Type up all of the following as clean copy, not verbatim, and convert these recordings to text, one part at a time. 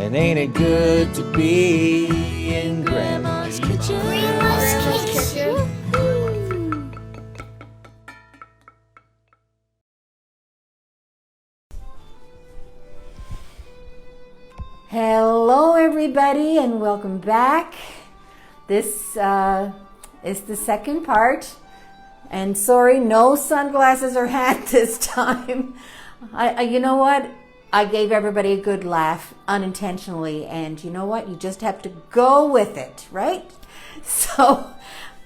And ain't it good to be in Grandma's kitchen? Grandma's kitchen. Hello everybody and welcome back. This is the second part, and sorry, no sunglasses or hat this time. You know what? I gave everybody a good laugh unintentionally, and you know what? You just have to go with it, right? So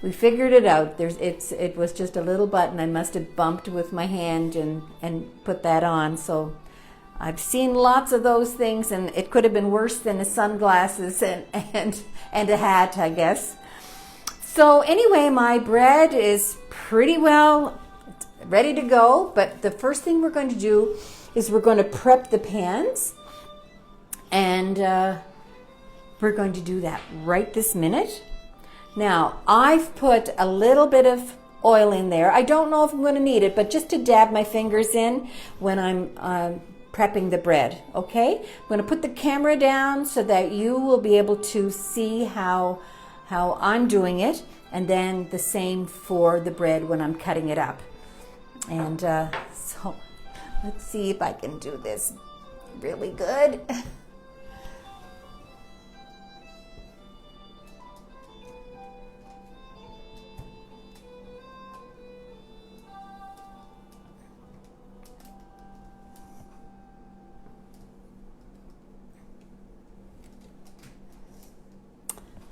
we figured it out. It was just a little button I must have bumped with my hand and put that on. So I've seen lots of those things, and it could have been worse than the sunglasses and a hat, I guess. So anyway, my bread is pretty well ready to go, but the first thing we're going to do is we're going to prep the pans, and we're going to do that right this minute. Now, I've put a little bit of oil in there. I don't know if I'm going to need it, but just to dab my fingers in when I'm prepping the bread, okay? I'm going to put the camera down so that you will be able to see how I'm doing it, and then the same for the bread when I'm cutting it up. And so let's see if I can do this really good.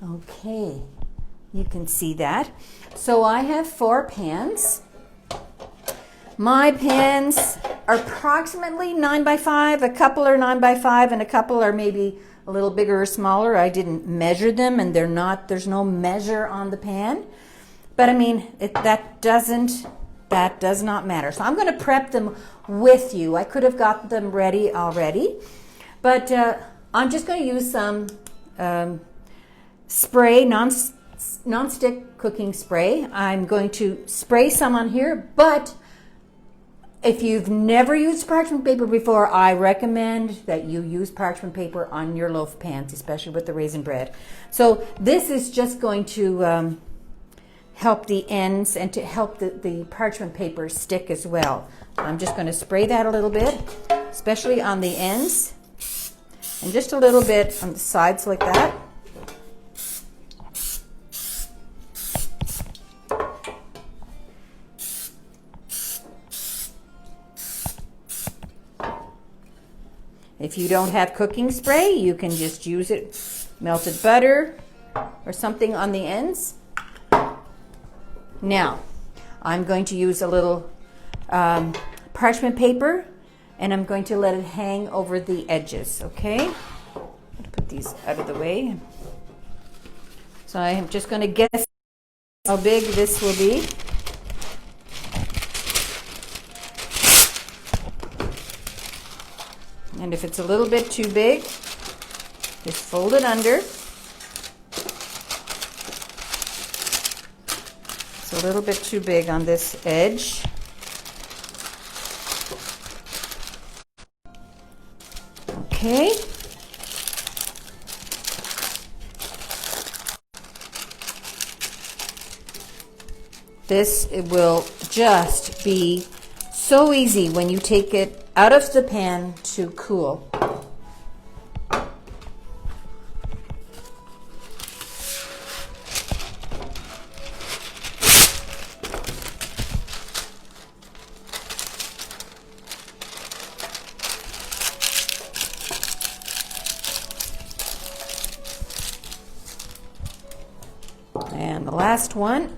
Okay, you can see that. So I have 4 pans. My pans are approximately 9 by 5. A couple are 9 by 5, and a couple are maybe a little bigger or smaller. I didn't measure them, and there's no measure on the pan. But I mean, that does not matter. So I'm going to prep them with you. I could have got them ready already, but I'm just going to use some spray, non-stick cooking spray. I'm going to spray some on here, but if you've never used parchment paper before, I recommend that you use parchment paper on your loaf pans, especially with the raisin bread. So this is just going to help the ends and to help the parchment paper stick as well. I'm just going to spray that a little bit, especially on the ends, and just a little bit on the sides like that. If you don't have cooking spray, you can just use it, melted butter or something on the ends. Now, I'm going to use a little parchment paper, and I'm going to let it hang over the edges, okay? I'm going to put these out of the way. So I'm just going to guess how big this will be. And if it's a little bit too big, just fold it under. It's a little bit too big on this edge. Okay. It will just be so easy when you take it out of the pan to cool. And the last one.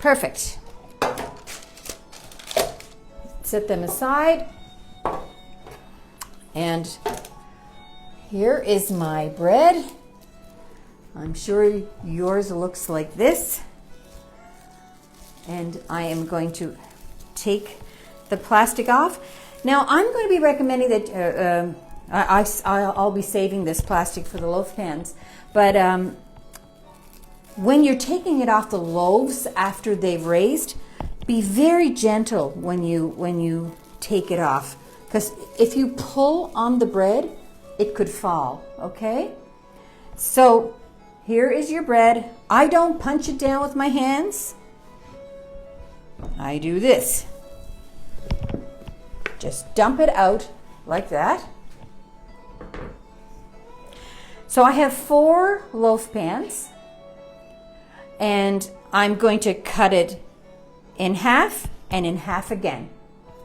Perfect. Set them aside. And here is my bread. I'm sure yours looks like this. And I am going to take the plastic off. Now I'm going to be recommending that I'll be saving this plastic for the loaf pans. But when you're taking it off the loaves after they've raised, be very gentle when you take it off. Because if you pull on the bread, it could fall, okay? So here is your bread. I don't punch it down with my hands. I do this. Just dump it out like that. So I have 4 loaf pans, and I'm going to cut it in half and in half again.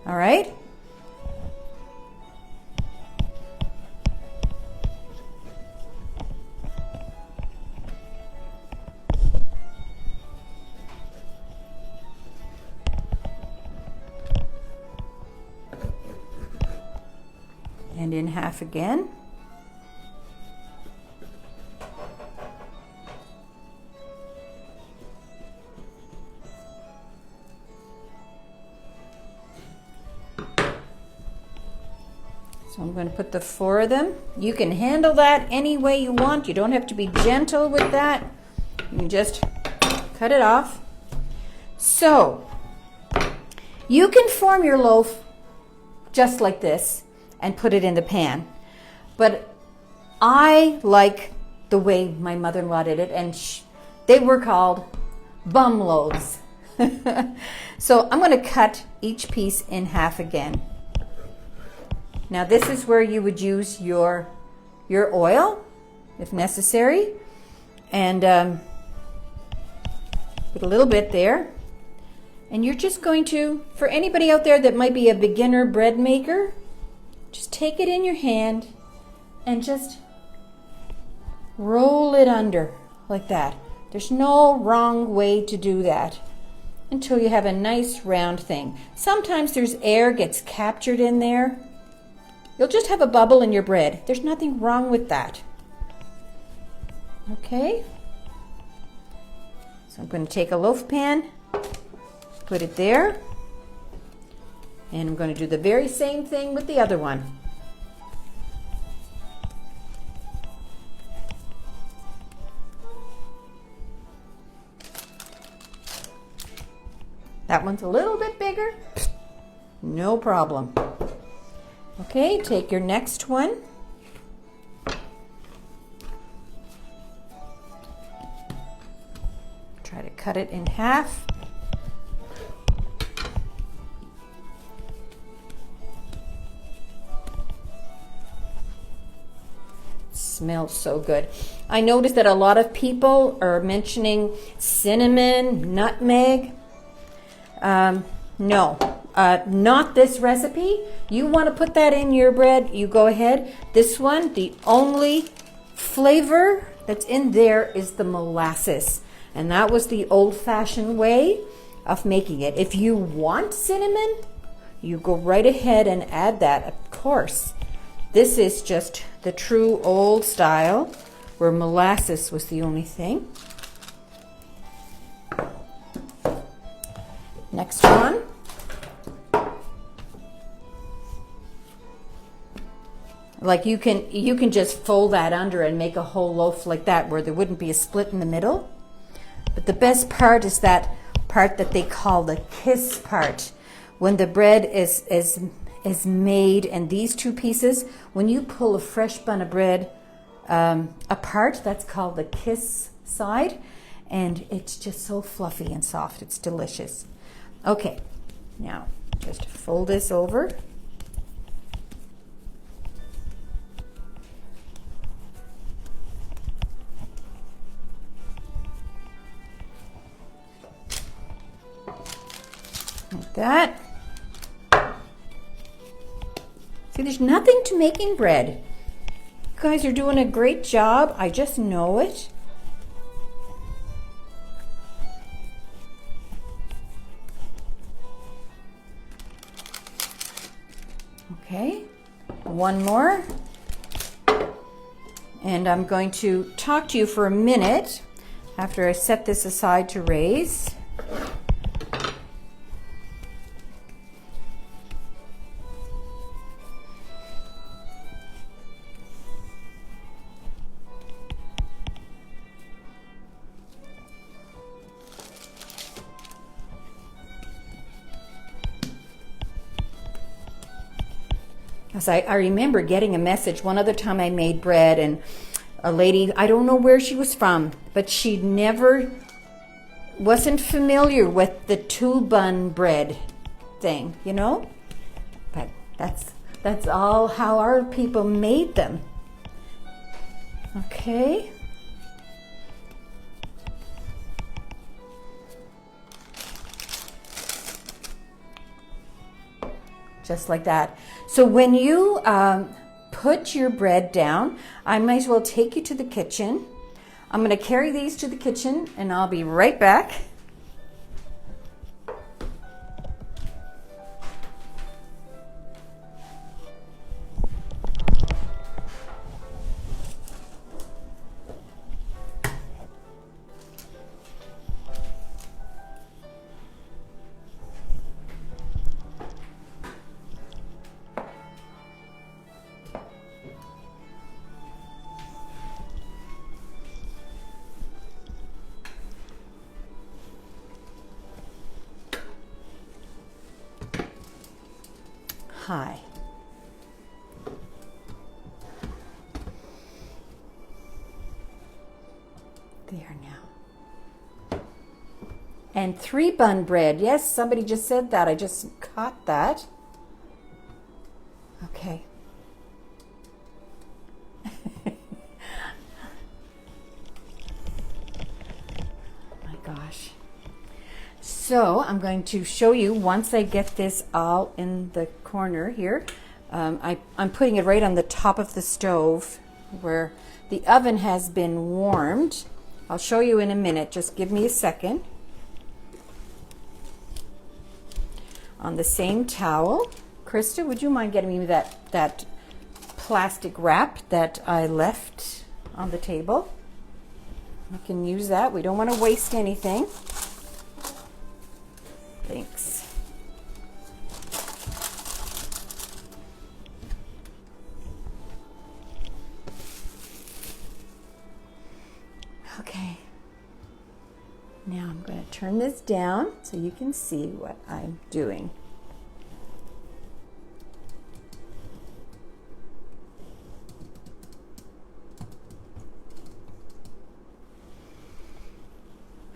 All right? And in half again. So I'm going to put the 4 of them. You can handle that any way you want. You don't have to be gentle with that. You can just cut it off. So you can form your loaf just like this and put it in the pan. But I like the way my mother-in-law did it, and they were called bum loaves. So I'm going to cut each piece in half again. Now this is where you would use your oil, if necessary, and put a little bit there. And you're just going to, for anybody out there that might be a beginner bread maker, just take it in your hand and just roll it under like that. There's no wrong way to do that until you have a nice round thing. Sometimes there's air gets captured in there. You'll just have a bubble in your bread. There's nothing wrong with that. Okay? So I'm going to take a loaf pan, put it there, and I'm going to do the very same thing with the other one. That one's a little bit bigger. No problem. Okay, take your next one. Try to cut it in half. Smells so good. I noticed that a lot of people are mentioning cinnamon, nutmeg. No, not this recipe. You want to put that in your bread, you go ahead. This one, the only flavor that's in there is the molasses. And that was the old-fashioned way of making it. If you want cinnamon, you go right ahead and add that, of course. This is just the true old style where molasses was the only thing. Next one. Like you can just fold that under and make a whole loaf like that where there wouldn't be a split in the middle. But the best part is that part that they call the kiss part. When the bread is made and these 2 pieces, when you pull a fresh bun of bread apart, that's called the kiss side, and it's just so fluffy and soft. It's delicious. Okay, now just fold this over. Like that. See, there's nothing to making bread. You guys are doing a great job. I just know it. Okay, one more. And I'm going to talk to you for a minute after I set this aside to raise. Because I remember getting a message one other time I made bread, and a lady, I don't know where she was from, but she wasn't familiar with the 2-bun bread thing, you know? But that's all how our people made them. Okay. Just like that. So when you put your bread down, I might as well take you to the kitchen. I'm going to carry these to the kitchen and I'll be right back. Hi. There now. And 3-bun bread. Yes, somebody just said that. I just caught that. Okay. My gosh. So I'm going to show you once I get this all in the corner here. I'm putting it right on the top of the stove where the oven has been warmed. I'll show you in a minute. Just give me a second. On the same towel. Krista, would you mind getting me that plastic wrap that I left on the table? I can use that. We don't want to waste anything. Thanks. Okay. Now I'm going to turn this down so you can see what I'm doing.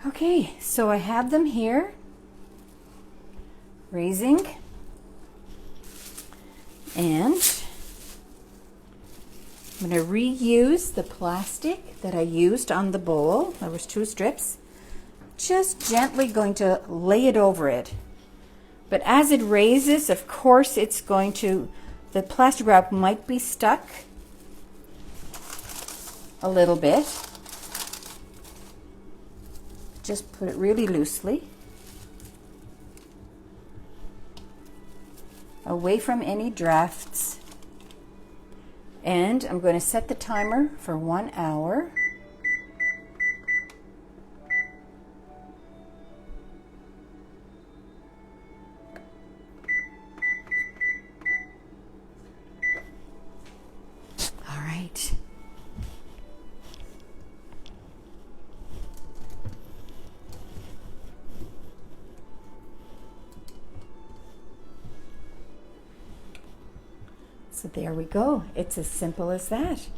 Okay, so I have them here. Raising, and I'm going to reuse the plastic that I used on the bowl. There was 2 strips. Just gently going to lay it over it. But as it raises, of course, it's going to, the plastic wrap might be stuck a little bit. Just put it really loosely. Away from any drafts. And I'm going to set the timer for 1 hour. All right. So there we go. It's as simple as that.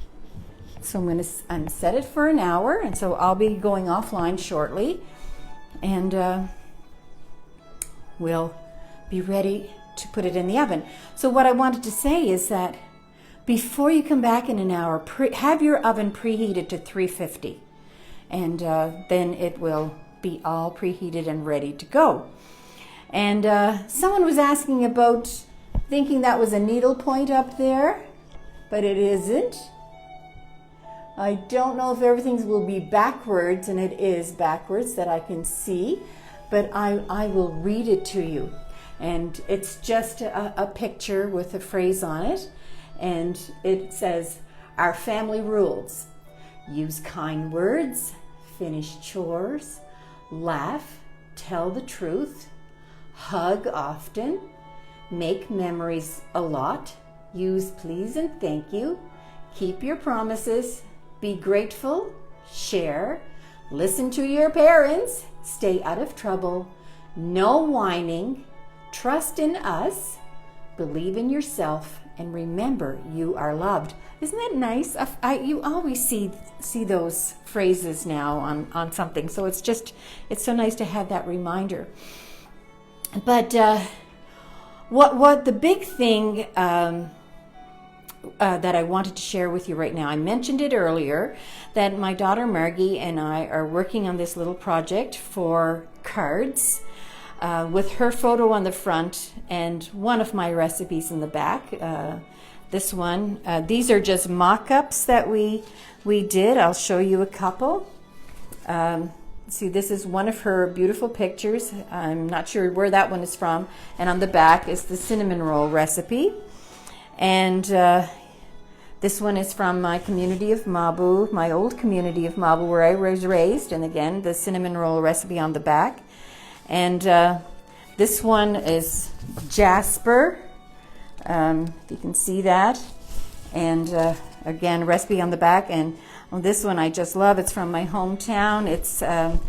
So I'm going to unset it for an hour, and so I'll be going offline shortly, and we'll be ready to put it in the oven. So what I wanted to say is that before you come back in an hour, have your oven preheated to 350, and then it will be all preheated and ready to go. And someone was asking about thinking that was a needle point up there, but it isn't. I don't know if everything will be backwards, and it is backwards that I can see, but I will read it to you. And it's just a picture with a phrase on it, and it says, our family rules: use kind words, finish chores, laugh, tell the truth, hug often, make memories a lot, use please and thank you, keep your promises, be grateful, share, listen to your parents, stay out of trouble, no whining, trust in us, believe in yourself, and remember you are loved. Isn't that nice? You always see those phrases now on something, so it's so nice to have that reminder. But what the big thing that I wanted to share with you right now, I mentioned it earlier, that my daughter Margie and I are working on this little project for cards with her photo on the front and one of my recipes in the back. This one, these are just mock-ups that we did. I'll show you a couple. See, this is one of her beautiful pictures. I'm not sure where that one is from. And on the back is the cinnamon roll recipe. And this one is from my community of Mabu, my old community of Mabu where I was raised. And again, the cinnamon roll recipe on the back. And this one is Jasper. If you can see that. And again, recipe on the back. And this one I just love. It's from my hometown. It's a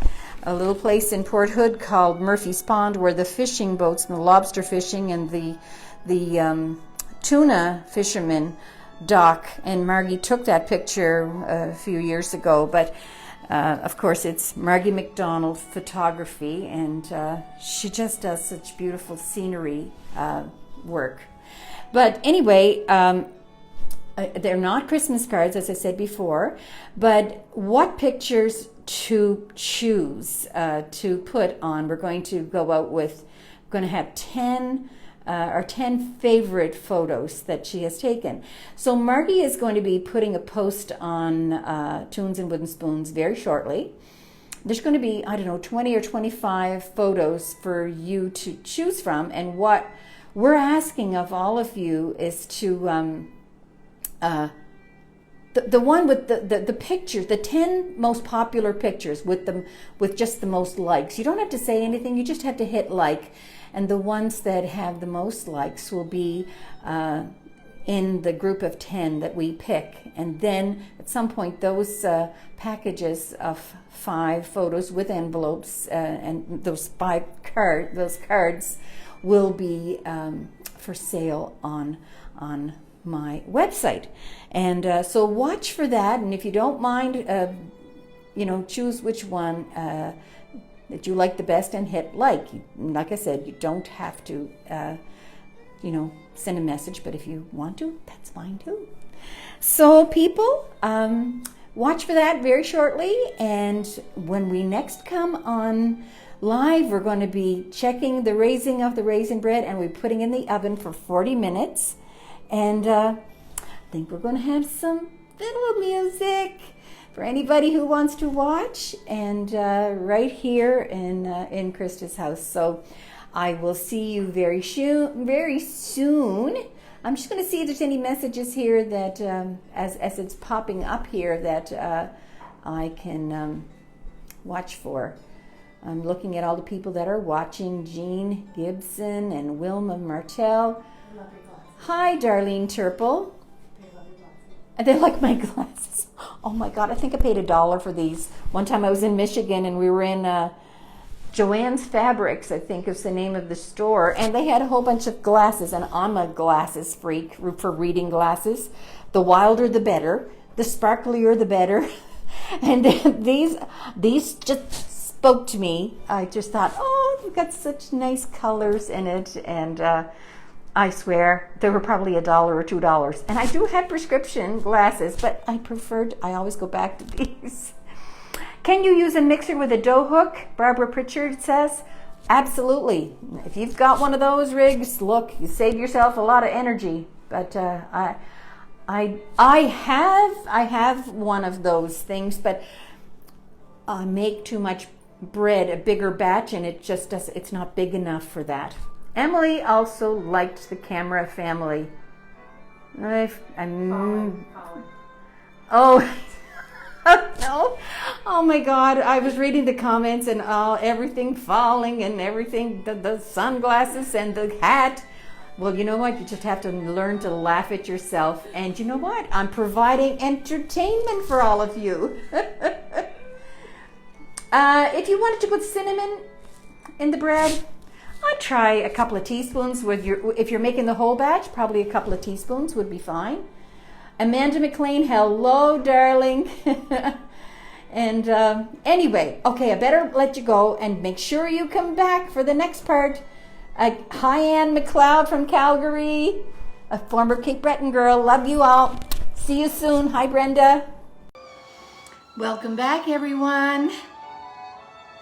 little place in Port Hood called Murphy's Pond, where the fishing boats and the lobster fishing and the tuna fishermen dock. And Margie took that picture a few years ago. But of course, it's Margie McDonald Photography, and she just does such beautiful scenery work. But anyway, they're not Christmas cards, as I said before, but what pictures to choose to put on? We're going to go out with, going to have 10 favorite photos that she has taken. So Margie is going to be putting a post on Tunes and Wooden Spoons very shortly. There's going to be, 20 or 25 photos for you to choose from, and what we're asking of all of you is to the one with the pictures, the 10 most popular pictures with just the most likes. You don't have to say anything, you just have to hit like, and the ones that have the most likes will be in the group of 10 that we pick. And then at some point those packages of 5 photos with envelopes and those cards will be for sale on my website. And so watch for that, and if you don't mind, choose which one that you like the best and hit like. Like I said, you don't have to send a message, but if you want to, that's fine too. So people, watch for that very shortly, and when we next come on live, we're going to be checking the raising of the raisin bread, and we're putting in the oven for 40 minutes. And I think we're going to have some fiddle music for anybody who wants to watch, and right here in Krista's house. So I will see you very soon. I'm just going to see if there's any messages here that, as it's popping up here, that I can watch for. I'm looking at all the people that are watching. Jean Gibson and Wilma Martell. Hi, Darlene Turple. They like my glasses. Oh my God, I think I paid $1 for these. One time I was in Michigan and we were in Joanne's Fabrics, I think is the name of the store, and they had a whole bunch of glasses, and I'm a glasses freak for reading glasses. The wilder the better, the sparklier the better. And these just spoke to me. I just thought, oh, you've got such nice colors in it, and I swear they were probably $1 or $2. And I do have prescription glasses, but I always go back to these. Can you use a mixer with a dough hook? Barbara Pritchard says. Absolutely. If you've got one of those rigs, look, you save yourself a lot of energy. But I have one of those things, but I make too much bread, a bigger batch, and it's not big enough for that. Emily also liked the camera family. Oh, no. Oh my God, I was reading the comments and everything falling and everything, the sunglasses and the hat. Well, you know what? You just have to learn to laugh at yourself. And you know what? I'm providing entertainment for all of you. If you wanted to put cinnamon in the bread, I'd try a couple of teaspoons with if you're making the whole batch, probably a couple of teaspoons would be fine. Amanda McLean, hello, darling. And anyway, okay, I better let you go and make sure you come back for the next part. Hi, Ann McLeod from Calgary, a former Cape Breton girl. Love you all. See you soon. Hi, Brenda. Welcome back, everyone.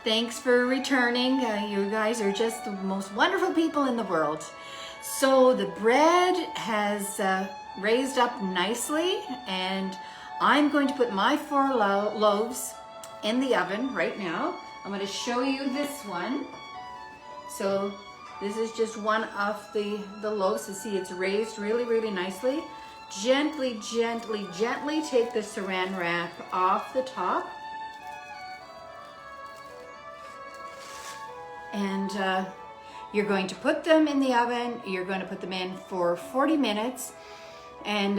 Thanks for returning. You guys are just the most wonderful people in the world. So the bread has raised up nicely, and I'm going to put my 4 loaves in the oven right now. I'm going to show you this one. So this is just one of the loaves. You see it's raised really, really nicely. Gently, gently, gently take the saran wrap off the top. And you're going to put them in the oven. You're going to put them in for 40 minutes. And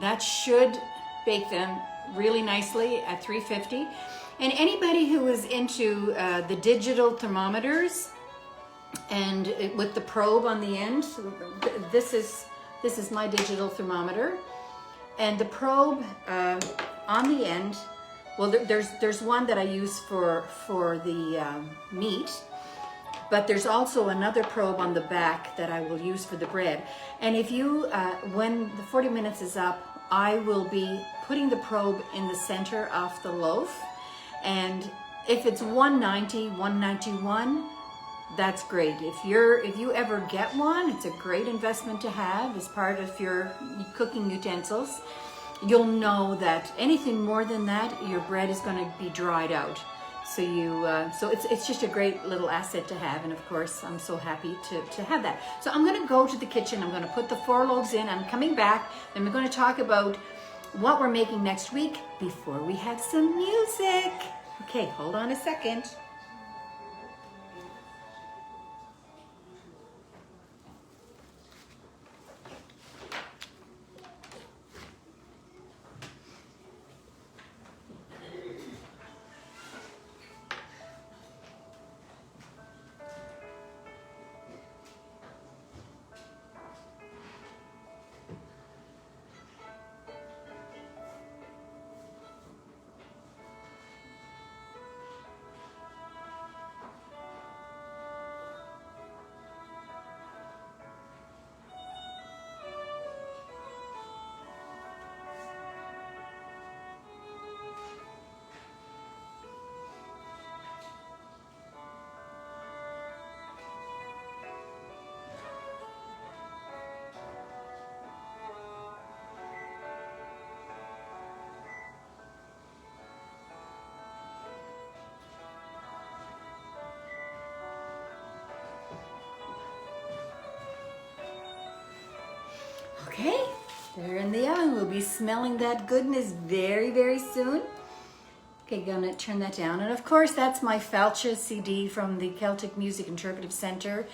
that should bake them really nicely at 350. And anybody who is into the digital thermometers and with the probe on the end, this is my digital thermometer. And the probe on the end, well, there's one that I use for the meat, but there's also another probe on the back that I will use for the bread. And if you, when the 40 minutes is up, I will be putting the probe in the center of the loaf. And if it's 190, 191, that's great. If you ever get one, it's a great investment to have as part of your cooking utensils. You'll know that anything more than that, your bread is going to be dried out. So it's just a great little asset to have, and of course I'm so happy to have that. So I'm going to go to the kitchen. I'm going to put the 4 loaves in. I'm coming back, and we're going to talk about what we're making next week before we have some music. Okay, hold on a second. Okay, they're in the oven. We'll be smelling that goodness very, very soon. Okay, gonna turn that down. And of course, that's my Falcha CD from the Celtic Music Interpretive Center.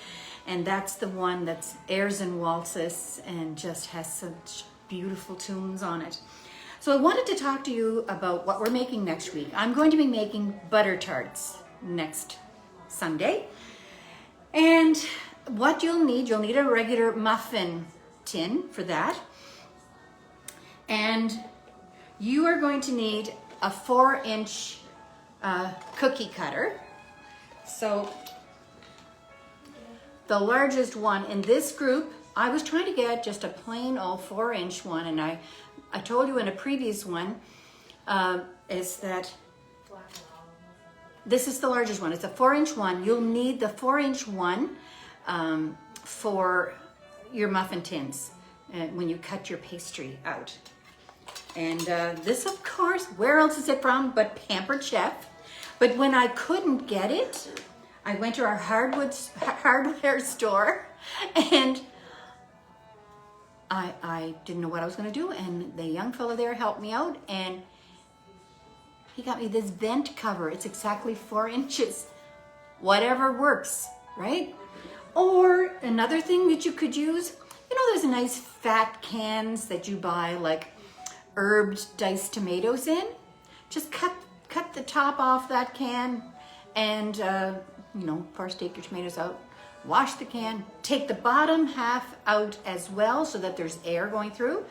And that's the one that's airs and waltzes and just has such beautiful tunes on it. So I wanted to talk to you about what we're making next week. I'm going to be making butter tarts next Sunday. And what you'll need a regular muffin tin for that, and you are going to need a 4-inch cookie cutter. So the largest one in this group, I was trying to get just a plain old 4-inch one, and I told you in a previous one is that this is the largest one. It's a 4-inch one. You'll need the 4-inch one for your muffin tins when you cut your pastry out. And this, of course, where else is it from but Pampered Chef? But when I couldn't get it, I went to our hardware store, and I didn't know what I was going to do, and the young fellow there helped me out, and he got me this vent cover. It's exactly 4 inches. Whatever works, right? Or another thing that you could use, you know, there's nice fat cans that you buy, like herbed diced tomatoes in. Just cut the top off that can and of course, take your tomatoes out, wash the can, take the bottom half out as well so that there's air going through,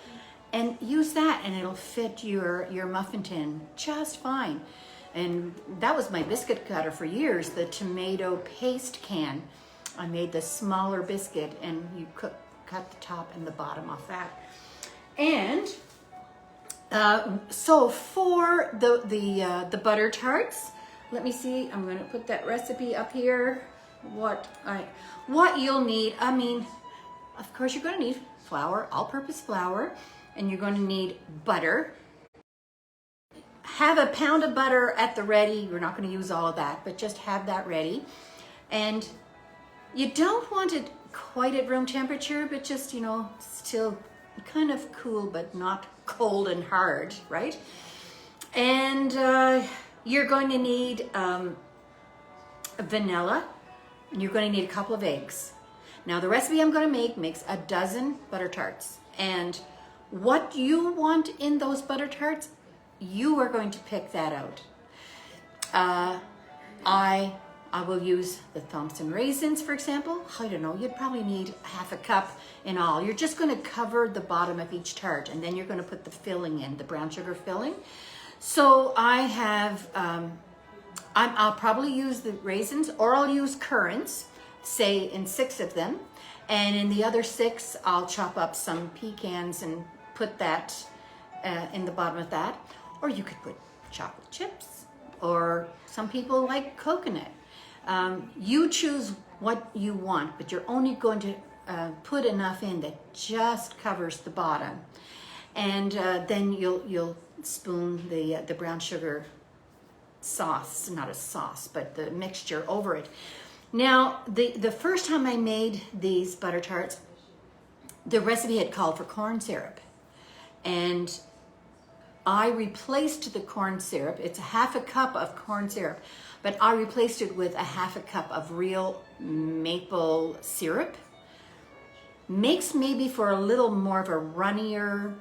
and use that, and it'll fit your muffin tin just fine. And that was my biscuit cutter for years, the tomato paste can. I made the smaller biscuit, and you cut the top and the bottom off that. And so for the butter tarts, let me see. I'm going to put that recipe up here. What you'll need. I mean, of course, you're going to need flour, all-purpose flour, and you're going to need butter. Have a pound of butter at the ready. We're not going to use all of that, but just have that ready. And you don't want it quite at room temperature, but just, still kind of cool, but not cold and hard, right? And you're going to need vanilla, and you're going to need a couple of eggs. Now, the recipe I'm going to make makes a dozen butter tarts. And what you want in those butter tarts, you are going to pick that out. I will use the Thompson raisins, for example. I don't know, you'd probably need half a cup in all. You're just going to cover the bottom of each tart, and then you're going to put the filling in, the brown sugar filling. So I have, I'll probably use the raisins, or I'll use currants, say in 6 of them. And in the other 6, I'll chop up some pecans and put that in the bottom of that. Or you could put chocolate chips, or some people like coconut. You choose what you want, but you're only going to put enough in that just covers the bottom. And then you'll spoon the brown sugar sauce, not a sauce, but the mixture over it. Now, the first time I made these butter tarts, the recipe had called for corn syrup. And I replaced the corn syrup. It's a half a cup of corn syrup, but I replaced it with a half a cup of real maple syrup. Makes maybe for a little more of a runnier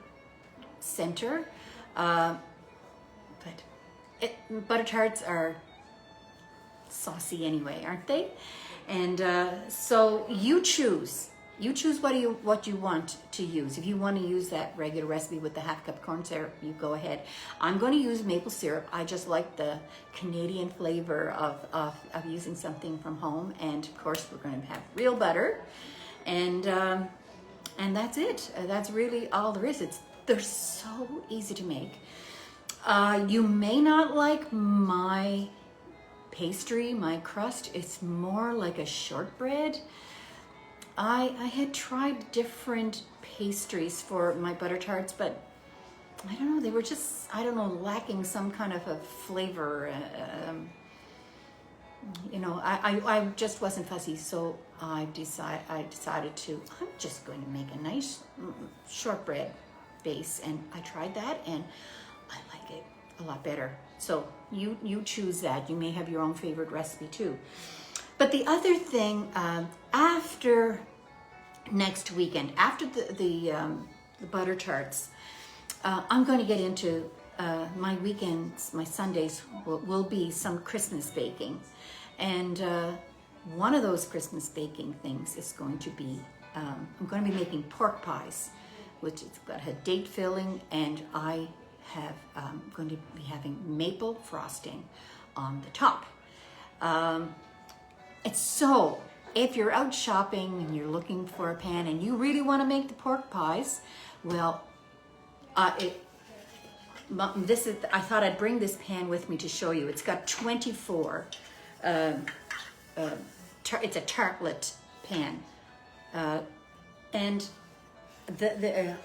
center. But butter tarts are saucy anyway, aren't they? And so you choose. You choose what you want to use. If you want to use that regular recipe with the half cup corn syrup, you go ahead. I'm going to use maple syrup. I just like the Canadian flavor of using something from home. And of course, we're going to have real butter. And that's it. That's really all there is. They're so easy to make. You may not like my pastry, my crust. It's more like a shortbread. I had tried different pastries for my butter tarts, but I don't know, they were just, lacking some kind of a flavor. I just wasn't fussy, so I decided I'm just going to make a nice shortbread base, and I tried that, and I like it a lot better. So you choose that. You may have your own favorite recipe too. But the other thing, after next weekend, after the butter tarts, I'm going to get into my weekends, my Sundays will be some Christmas baking. And one of those Christmas baking things is going to be, I'm going to be making pork pies, which has got a date filling, and I have going to be having maple frosting on the top. If you're out shopping and you're looking for a pan and you really want to make the pork pies, well, I thought I'd bring this pan with me to show you. It's got 24. It's a tartlet pan, and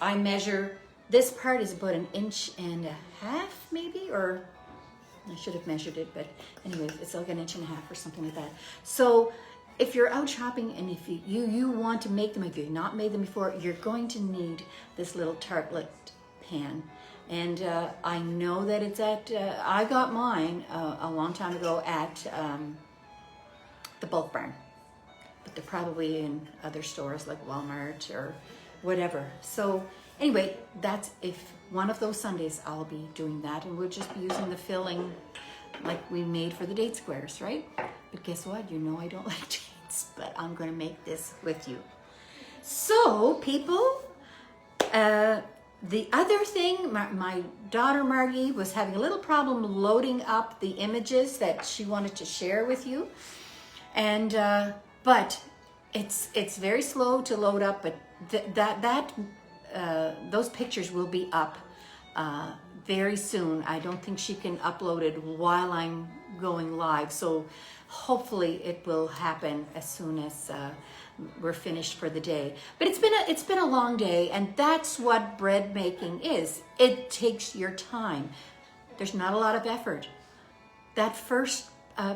I measure. This part is about 1.5 inches, maybe, or I should have measured it, but anyway, it's like 1.5 inches or something like that. So if you're out shopping and if you want to make them, if you've not made them before, you're going to need this little tartlet pan. And I know that it's at, I got mine a long time ago at the Bulk Barn, but they're probably in other stores like Walmart or whatever. So anyway, that's if one of those Sundays I'll be doing that, and we'll just be using the filling like we made for the date squares, right? But guess what? You know I don't like chains, but I'm going to make this with you. So, people, the other thing, my daughter Margie was having a little problem loading up the images that she wanted to share with you. And, but it's very slow to load up, but those pictures will be up very soon. I don't think she can upload it while I'm going live, so hopefully it will happen as soon as we're finished for the day. But it's been a long day, and that's what bread making is. It takes your time. There's not a lot of effort. That first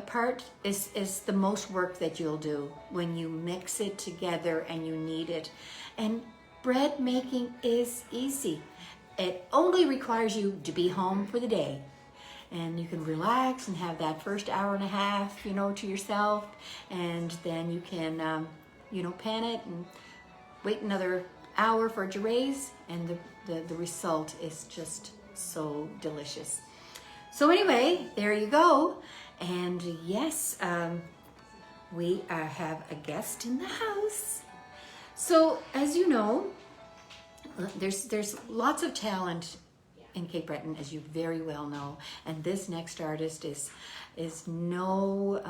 part is the most work that you'll do when you mix it together and you knead it. And bread making is easy. It only requires you to be home for the day, and you can relax and have that first hour and a half, to yourself, and then you can, pan it and wait another hour for it to raise, and the result is just so delicious. So anyway, there you go. And yes, we have a guest in the house. So as you know, there's lots of talent in Cape Breton, as you very well know. And this next artist is no,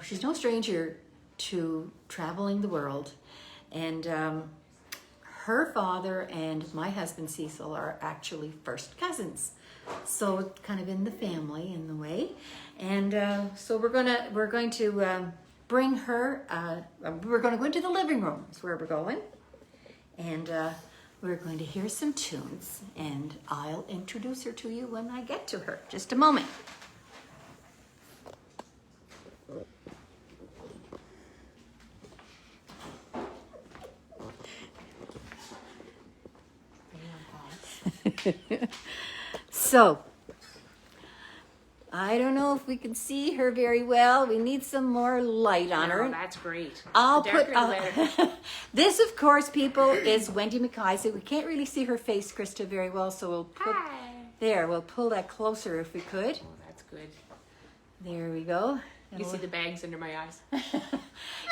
she's no stranger to traveling the world. And her father and my husband Cecil are actually first cousins. So kind of in the family in the way. And so we're going to bring her, we're going to go into the living room. That's where we're going. And we're going to hear some tunes, and I'll introduce her to you when I get to her. Just a moment. So, I don't know if we can see her very well. We need some more light on her. That's great. I'll put this, of course, people, is Wendy McKay. We can't really see her face, Krista, very well, so we'll put there. We'll pull that closer if we could. Oh, that's good. There we go. You see the bags under my eyes.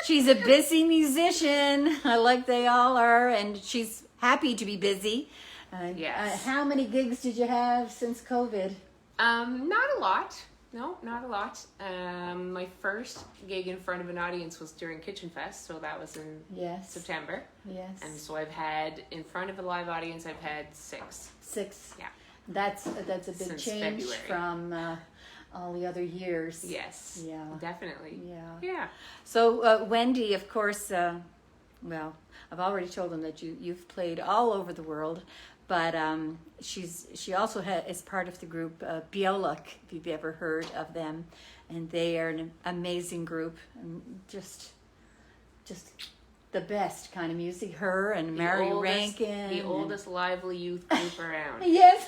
She's a busy musician, like they all are, and she's happy to be busy. Yes. How many gigs did you have since COVID? Not a lot. No, not a lot. My first gig in front of an audience was during Kitchen Fest, so that was in September. Yes. And so I've had, in front of a live audience, I've had 6. 6. Yeah. That's a big Since change February. From all the other years. Yes. Yeah. Definitely. Yeah. Yeah. So Wendy, of course, well, I've already told them that you've played all over the world. But she also is part of the group Bioluk, if you've ever heard of them, and they are an amazing group, and just the best kind of music. Her and Mary Rankin, the oldest lively youth group around. Yes,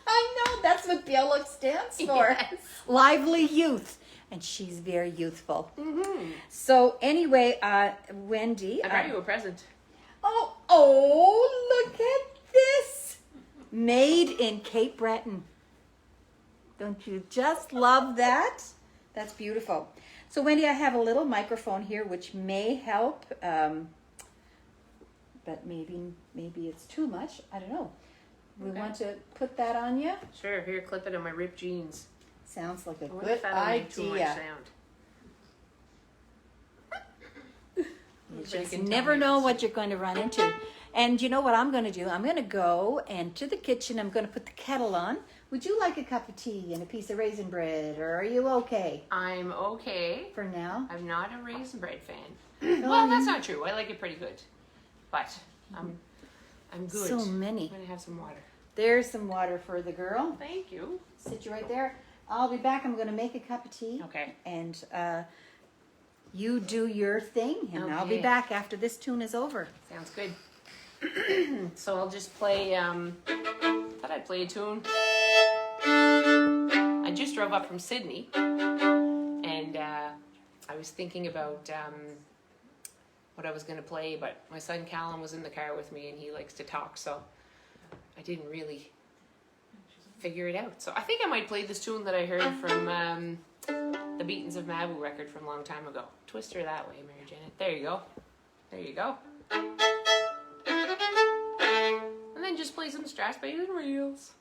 I know that's what Bioluk stands for. Yes. Lively youth, and she's very youthful. Mm-hmm. So anyway, Wendy, I brought you a present. Oh, look at this, made in Cape Breton. Don't you just love that? That's beautiful. So Wendy, I have a little microphone here which may help, but maybe it's too much. I don't know. We want to put that on you? Sure, here, clip it on my ripped jeans. Sounds like a I wonder good if that'll make too much idea. sound. You just never know what you're going to run into. And you know what I'm going to do? I'm going to go into the kitchen. I'm going to put the kettle on. Would you like a cup of tea and a piece of raisin bread, or are you okay I'm okay. for now? I'm not a raisin bread fan. Well, that's not true. I like it pretty good. But I'm good. So many. I'm going to have some water. There's some water for the girl. Thank you. Sit you right there. I'll be back. I'm going to make a cup of tea. Okay. And you do your thing, and I'll be Okay. back after this tune is over. Sounds good. So I'll just play, thought I'd play a tune. I just drove up from Sydney, and I was thinking about what I was going to play, but my son Callum was in the car with me, and he likes to talk, so I didn't really figure it out. So I think I might play this tune that I heard from the the Beatles of Mabou record from a long time ago. Twist her that way, Mary Janet. There you go. There you go. And then just play some Strasbass and reels.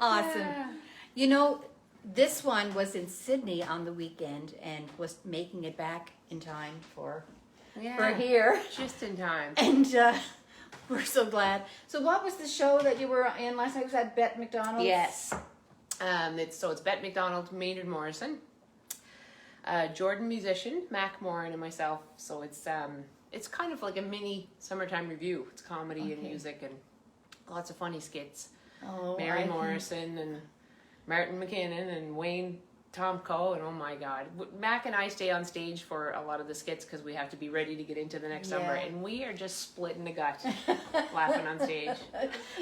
Awesome. You know, this one was in Sydney on the weekend and was making it back in time for here. Just in time. And we're so glad. So what was the show that you were in last night? Was that Bette McDonald's? Yes. It's Bette McDonald, Maynard Morrison, Jordan musician, Mac Moran, and myself. So it's kind of like a mini summertime review. It's comedy and music and lots of funny skits. Oh, Mary Morrison and Martin McKinnon and Wayne Tomko, and oh my God, Mac and I stay on stage for a lot of the skits because we have to be ready to get into the next number, and we are just splitting the gut, laughing on stage.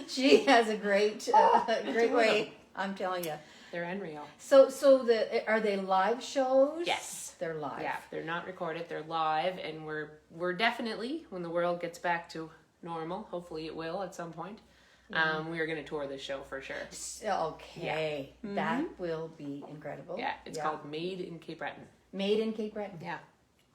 She has a great way. I'm telling you, they're unreal. So are they live shows? Yes, they're live. Yeah, they're not recorded. They're live, and we're definitely, when the world gets back to normal, hopefully it will at some point. We are going to tour this show for sure. Okay, that will be incredible. Yeah, it's called Made in Cape Breton. Made in Cape Breton. Yeah.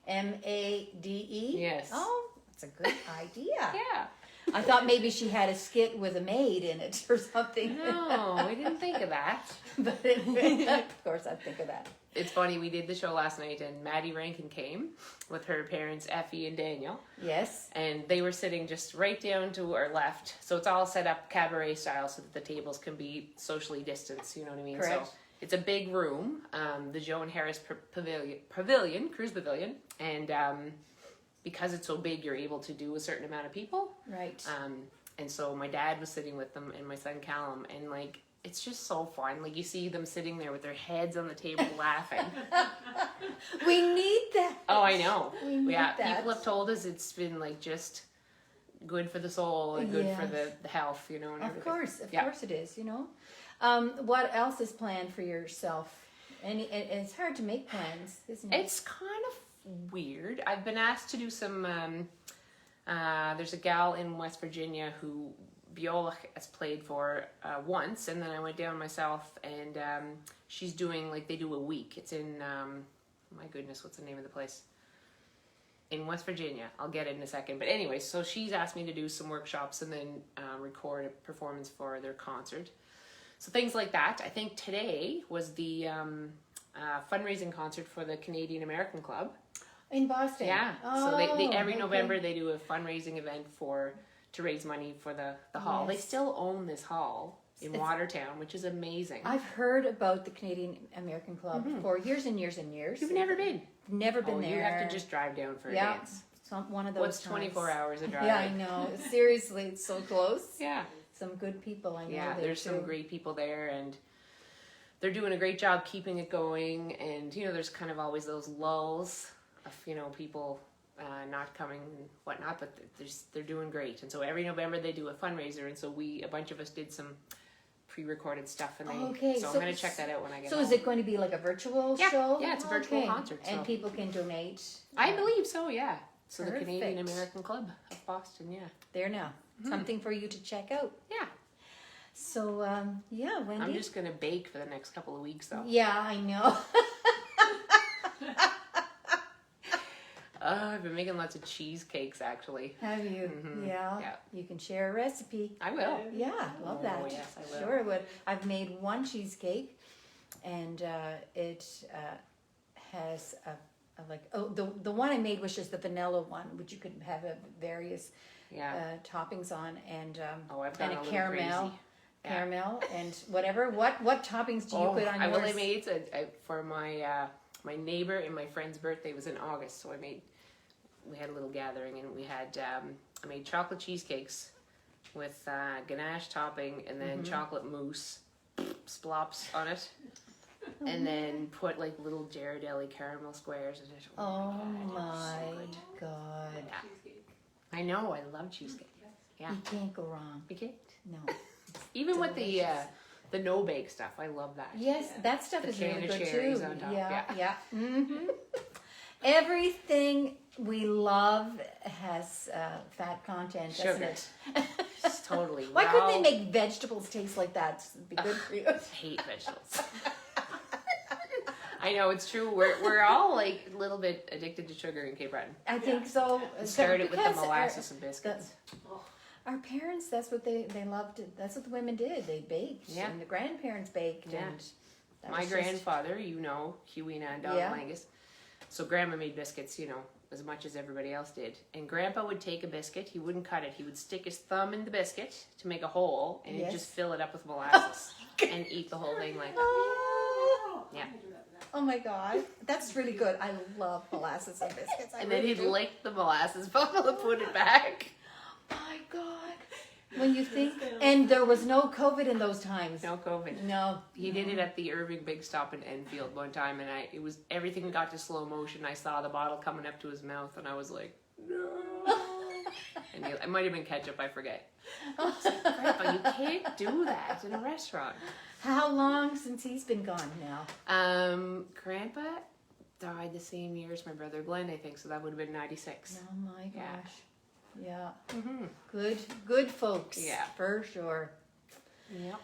MADE? Yes. Oh, that's a good idea. Yeah. I thought maybe she had a skit with a maid in it or something. No, we didn't think of that. But of course I'd think of that. It's funny, we did the show last night and Maddie Rankin came with her parents, Effie and Daniel. Yes. And they were sitting just right down to our left. So it's all set up cabaret style so that the tables can be socially distanced, you know what I mean? Correct. So it's a big room, the Joan Harris Pavilion, Cruise Pavilion. And because it's so big, you're able to do a certain amount of people. Right. And so my dad was sitting with them and my son Callum, and like, it's just so fun. Like, you see them sitting there with their heads on the table laughing. We need that. Oh, I know. We need that. People have told us it's been like just good for the soul and good for the health, you know. And Of course it is, you know. What else is planned for yourself? And it's hard to make plans, isn't it? It's kind of weird. I've been asked to do some, there's a gal in West Virginia who Viola has played for once, and then I went down myself, and she's doing, like, they do a week. It's in, my goodness, what's the name of the place? In West Virginia. I'll get it in a second. But anyway, so she's asked me to do some workshops and then record a performance for their concert. So things like that. I think today was the fundraising concert for the Canadian American Club. In Boston? Yeah. So they every November they do a fundraising event to raise money for the hall. Yes. They still own this hall in Watertown, which is amazing. I've heard about the Canadian American Club for years and years and years. You've never been? Never been there. You have to just drive down for a dance. One of those What's 24 hours of drive? Yeah, I know. Seriously, it's so close. Yeah. Some good people I know. Yeah, there there's too. some great people there, and they're doing a great job keeping it going. And, you know, there's kind of always those lulls of, you know, people not coming and whatnot, but they're doing great. And so every November they do a fundraiser, and so a bunch of us did some pre-recorded stuff, and so I'm going to check that out when I get home. So is it going to be like a virtual show? Yeah, it's a virtual concert. And people can donate? I believe so, yeah. So Perfect. the Canadian American Club of Boston, yeah. There now. Something for you to check out. Yeah. So, Wendy? I'm just going to bake for the next couple of weeks, though. Yeah, I know. I've been making lots of cheesecakes, actually. Have you? Yeah. You can share a recipe. I will. Yeah, love that. Yes, I will. Sure, I would. I've made one cheesecake, and it has the one I made was just the vanilla one, which you could have various toppings on, and I've gone and a a little caramel and whatever. What toppings do you put on yours? I made for my neighbor and my friend's birthday was in August, so we had a little gathering, and we had I made chocolate cheesecakes with ganache topping and then chocolate mousse splops on it, and then put like little Ghirardelli caramel squares in it. Oh my god! Yeah. I know, I love cheesecake. Yeah, you can't go wrong. You can't. No. Even with the no bake stuff, I love that. Yes, that stuff is really good cherries too. On top. Yeah. Everything we love has fat content, doesn't Sugar. it? Totally. Why couldn't they make vegetables taste like that? It'd be good for you. I hate vegetables. I know, it's true. We're all like a little bit addicted to sugar in Cape Breton. I think so. It started with the molasses and biscuits. Our parents, that's what they loved. That's what the women did. They baked, Yeah. and the grandparents baked, Yeah. and that My was just- grandfather, Hughina and Don Yeah. Langus. So Grandma made biscuits, as much as everybody else did. And Grandpa would take a biscuit, he wouldn't cut it. He would stick his thumb in the biscuit to make a hole, and he'd Yes. just fill it up with molasses and eat the whole thing like that. Oh, Yeah. oh my God, that's really good. I love molasses and biscuits. I And then really he'd do. lick the molasses bubble and put it back. My God, when you think, and there was no COVID in those times. No COVID. No. He did it at the Irving Big Stop in Enfield one time, and everything got to slow motion. I saw the bottle coming up to his mouth, and I was like, no. And it might have been ketchup, I forget. I was like, Grandpa, you can't do that in a restaurant. How long since he's been gone now? Grandpa died the same year as my brother Glenn, I think, so that would have been 96. Oh my gosh. Yeah. Yeah. Mm-hmm. Good folks. Yeah. For sure. Yep.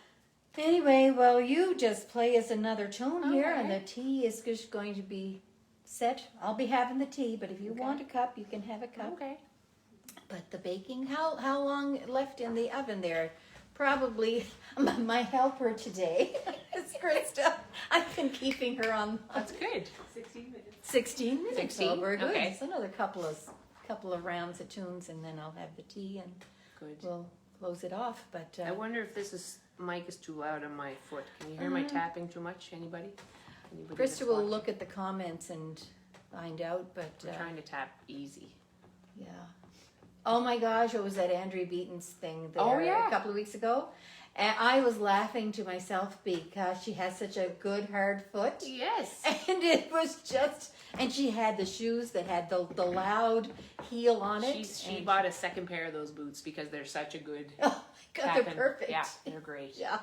Anyway, well, you just play us another tune here, and Okay. the tea is just going to be set. I'll be having the tea, but if you Okay. want a cup, you can have a cup. Okay. But the baking, how long left in the oven there? Probably my helper today is Krista. I've been keeping her on That's good. 16 minutes. 16? So we're good. Okay. It's another couple of rounds of tunes, and then I'll have the tea, and Good. we'll close it off. But I wonder if mic is too loud on my foot. Can you hear my tapping too much? Anybody that's Krista will watching? look at the comments and find out. But I'm trying to tap easy. yeah. Oh my gosh, it was that Andrea Beaton's thing there Oh, yeah. a couple of weeks ago. And I was laughing to myself because she has such a good hard foot. Yes. And it was just, and she had the shoes that had the loud heel on it. She and bought a second pair of those boots because they're such a good Oh my God, they're tapping. perfect. Yeah, they're great. Yeah.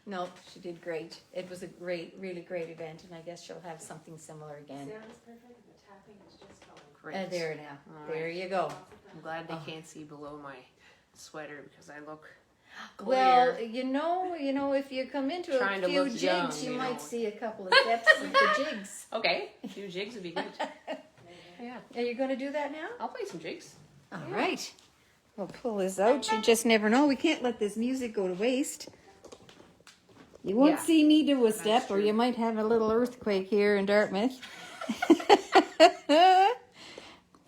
No, she did great. It was a really great event, and I guess she'll have something similar again. Sounds perfect. The tapping is just going. Great. There now. All There right. you go. I'm glad they Oh. can't see below my sweater because I look Well, clear. you know, if you come into Trying a to few look jigs, young, you you might know. see a couple of depths of the jigs. Okay, a few jigs would be good. Yeah, Are you going to do that now? I'll play some jigs. All right. We'll pull this out. You just never know. We can't let this music go to waste. You won't Yeah. see me do a step, or true. you might have a little earthquake here in Dartmouth.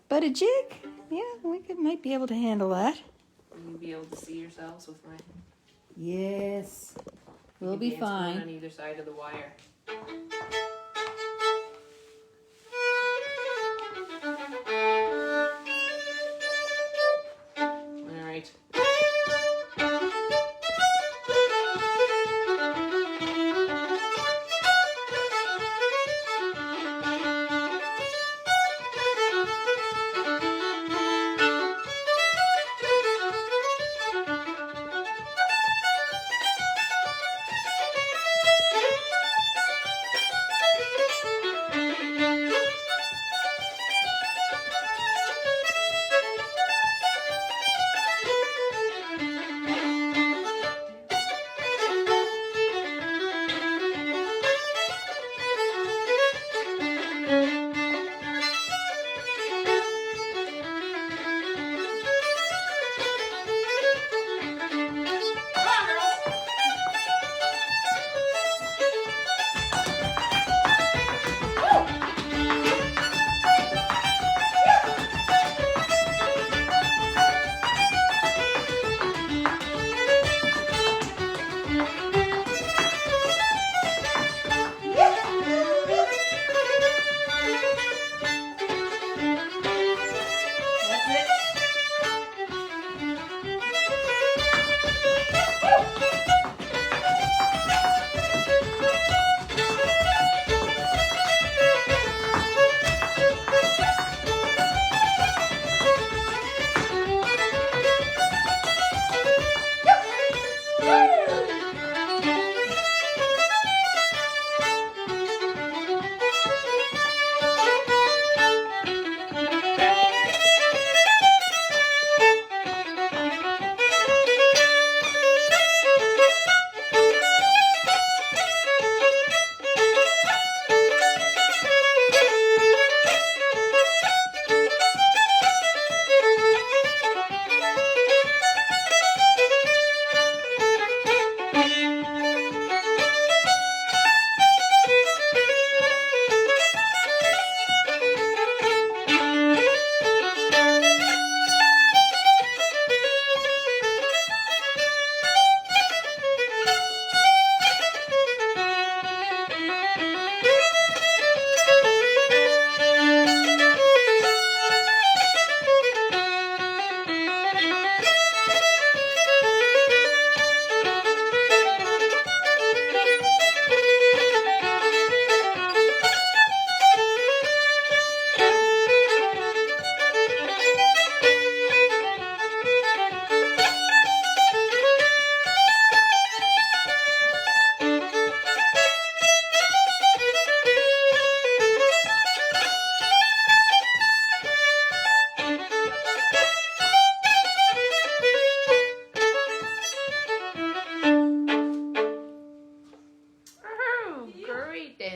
But a jig, yeah, might be able to handle that. Will you be able to see yourselves with my? Yes, You we'll can be dance one fine. on either side of the wire. All right.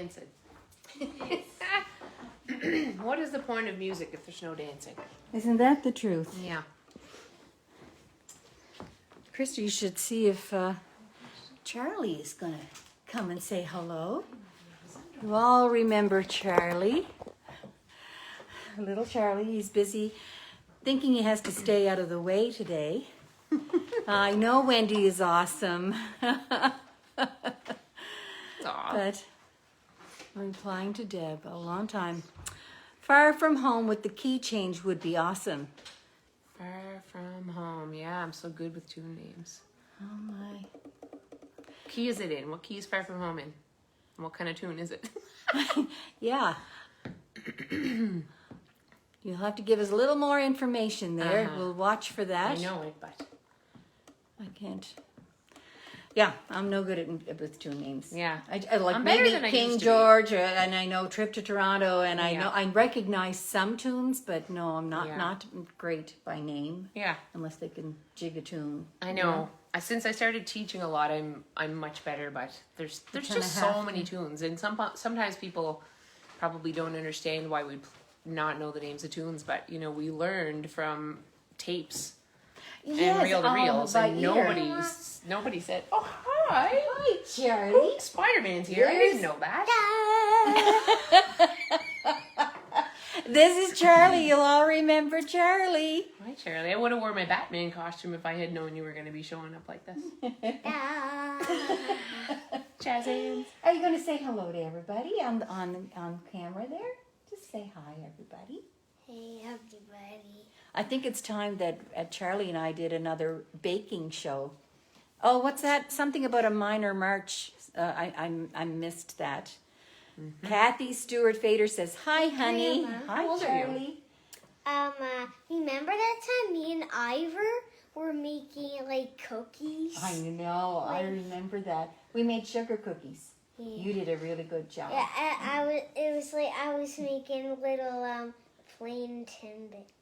dancing. What is the point of music if there's no dancing? Isn't that the truth? Yeah. Krista, you should see if Charlie is going to come and say hello. You all remember Charlie. Little Charlie, he's busy thinking he has to stay out of the way today. I know Wendy is awesome. Aw. But replying to Deb, a long time. Far from home with the key change would be awesome. Far from home. Yeah, I'm so good with tune names. Oh my. Key is it in? What key is Far From Home in? And what kind of tune is it? Yeah. You'll have to give us a little more information there. Uh-huh. We'll watch for that. I know it, but I can't. Yeah, I'm no good with tune names. Yeah. I like I'm better maybe than I King used to be. George, and I know Trip to Toronto, and I Yeah. know I recognize some tunes, but no, I'm not Yeah. not great by name yeah, unless they can jig a tune. I know. Since I started teaching a lot, I'm much better. But there's kinda just have so many tunes, and sometimes people probably don't understand why we not know the names of tunes. But we learned from tapes and reel to reels, by and ear. nobody said, "Oh hi, Hi, Charlie. Spider-Man's here." I didn't know that. This is Charlie. You'll all remember Charlie. Hi, Charlie. I would have worn my Batman costume if I had known you were going to be showing up like this. Jazz hands. Are you going to say hello to everybody on camera there? Just say hi, everybody. Hey, everybody. I think it's time that Charlie and I did another baking show. Oh, what's that? Something about a minor march. I missed that. Mm-hmm. Kathy Stewart Fader says, "Hi, honey." Grandma. Hi, How old are you? Charlie. Remember that time me and Ivor were making like cookies? I know. I remember that. We made sugar cookies. Yeah. You did a really good job. Yeah, I was. It was like I was making little plain timbits.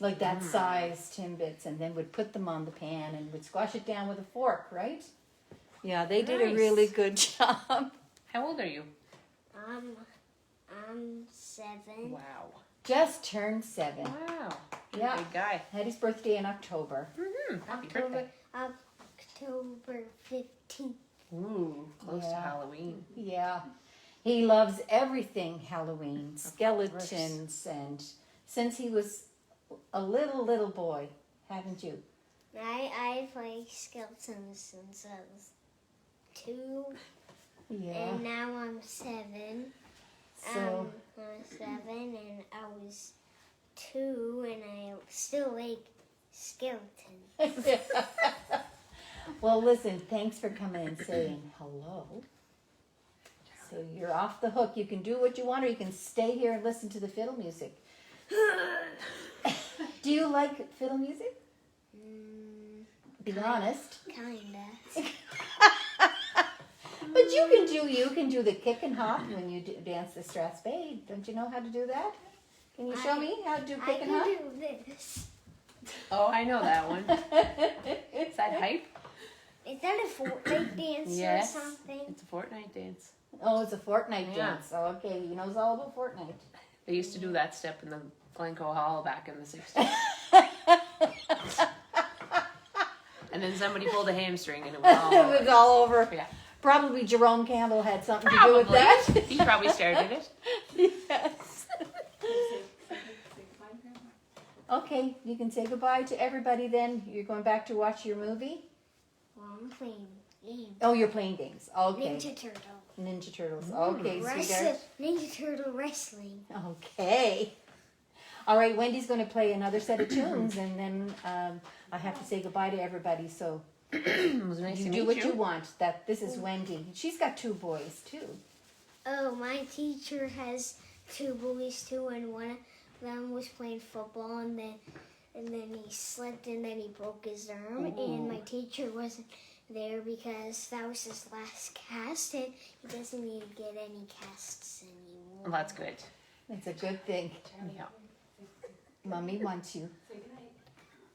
Like that size Timbits, and then would put them on the pan and would squash it down with a fork, right? Yeah, they did a Nice. really good job. How old are you? I'm 7. Wow. Just turned 7. Wow. Yeah. Big guy. Had his birthday in October. Happy birthday. October 15th. Ooh, close to Yeah. Halloween. Yeah. He loves everything Halloween, skeletons, and since he was a little boy, haven't you? I played skeletons since I was 2, Yeah. and now I'm 7. So, I was 7 and I was 2 and I still like skeletons. well, listen, thanks for coming and saying hello. So you're off the hook. You can do what you want, or you can stay here and listen to the fiddle music. Do you like fiddle music? Be honest. Kinda. But you can do the kick and hop when you dance the Strathspey. Don't you know how to do that? Can you show me how to do I kick and hop? can do this. Oh, I know that one. Is that hype? Is that a Fortnite dance Yes. or something? It's a Fortnight Dance. Oh, it's a Fortnight Yeah. dance. Oh, okay, he knows all about Fortnite. They used to do that step in the Glencoe Hall back in the 60s. And then somebody pulled a hamstring and it was all It over. was all over. Yeah. Probably Jerome Campbell had something to do with Probably. that. He probably started it. Yes. Okay, you can say goodbye to everybody then. You're going back to watch your movie? Well, I'm playing games. Oh, you're playing games. Okay. Ninja Turtle. Ninja Turtles. Okay, sweetheart. Ninja Turtle wrestling. Okay. All right, Wendy's going to play another set of tunes, and then I have to say goodbye to everybody. So It was nice you to do meet what you. you want. This is Wendy. She's got 2 boys too. Oh, my teacher has 2 boys too, and one of them was playing football, and then he slipped, and then he broke his arm, and my teacher wasn't there because that was his last cast, and he doesn't need to get any casts anymore. Well, that's good. It's a good thing. Yeah. Mommy wants you.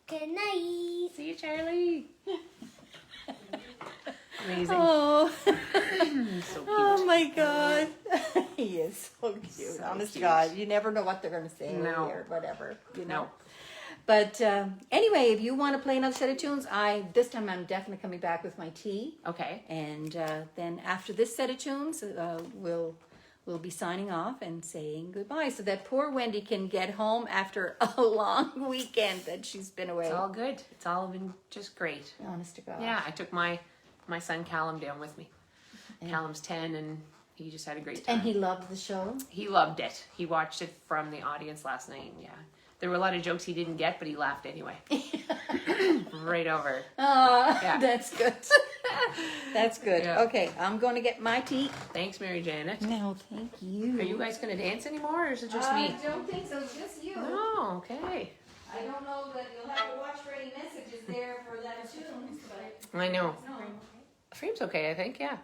Good night. See you, Charlie. Amazing. Oh, So cute. oh my God. He is so cute. So Honest to cute. God, you never know what they're going to say No. or whatever, you know. No. But anyway, if you want to play another set of tunes, this time I'm definitely coming back with my tea. Okay. And then after this set of tunes, we'll be signing off and saying goodbye, so that poor Wendy can get home after a long weekend that she's been away. It's all good. It's all been just great. Honest to God. Yeah, I took my son Callum down with me. Callum's 10 and he just had a great time. And he loved the show. He loved it. He watched it from the audience last night. Yeah. There were a lot of jokes he didn't get, but he laughed anyway. Right over. Oh, Yeah. That's good. That's good. Yeah. Okay, I'm going to get my tea. Thanks, Mary Janet. No, thank you. Are you guys going to dance anymore, or is it just I me? don't think so. Just you. Oh, okay. I don't know that you'll have to watch for any messages there for that tune, but I know. no. Frame's okay, I think, yeah.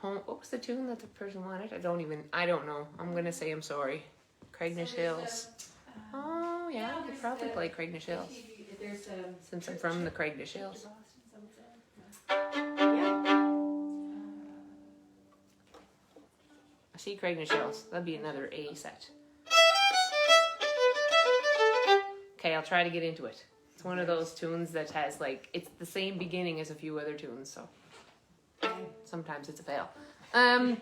What was the tune that the person wanted? I don't know. I'm going to say I'm sorry. Craignish Hills. Oh, yeah, you could probably play Craignish Hills. Since I'm from the Craignish Hills. I see Craignish Hills. That'd be another A set. Okay, I'll try to get into it. It's one of those tunes that has it's the same beginning as a few other tunes, so sometimes it's a fail. I'm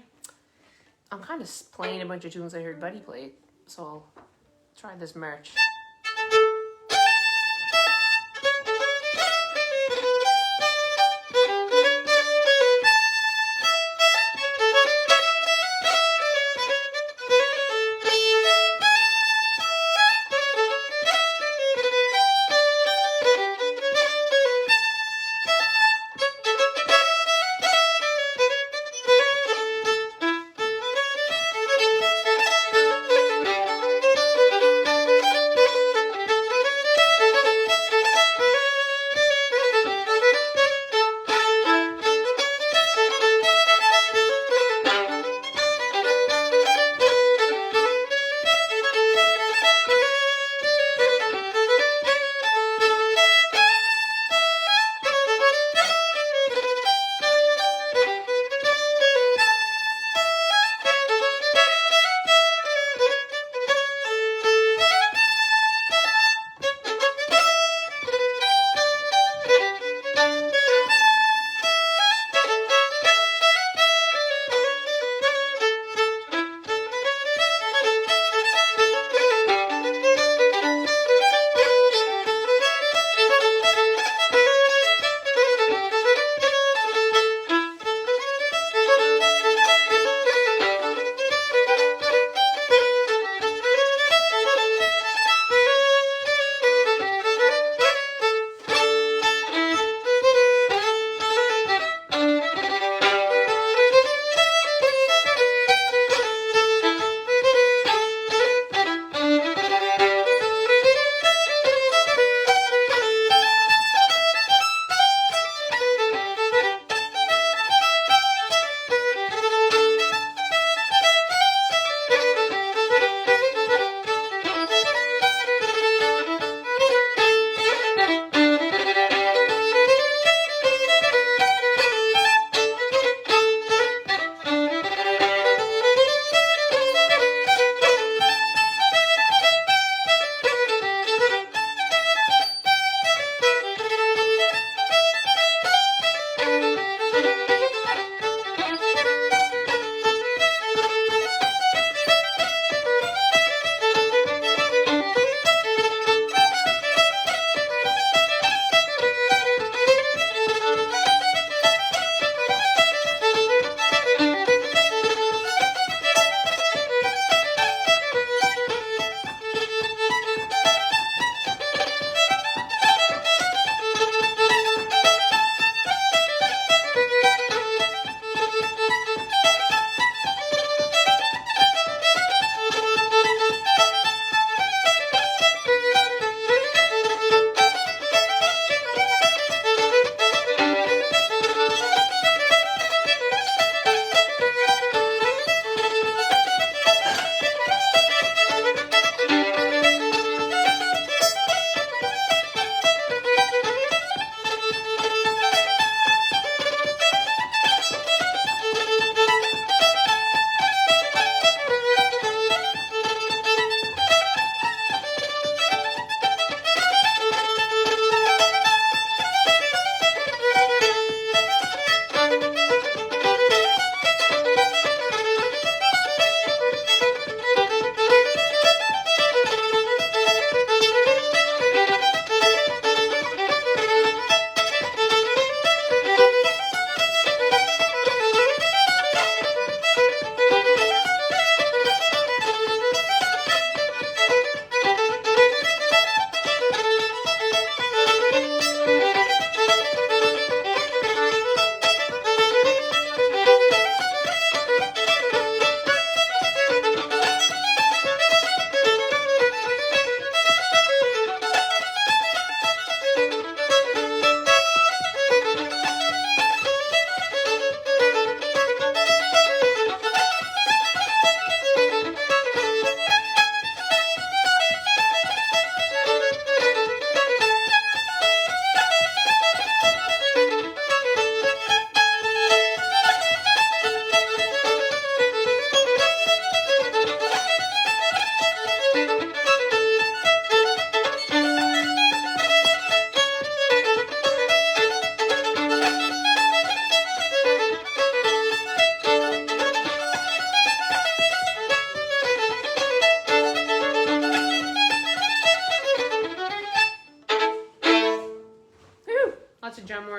kind of playing a bunch of tunes I heard Buddy play, so I'll try this march.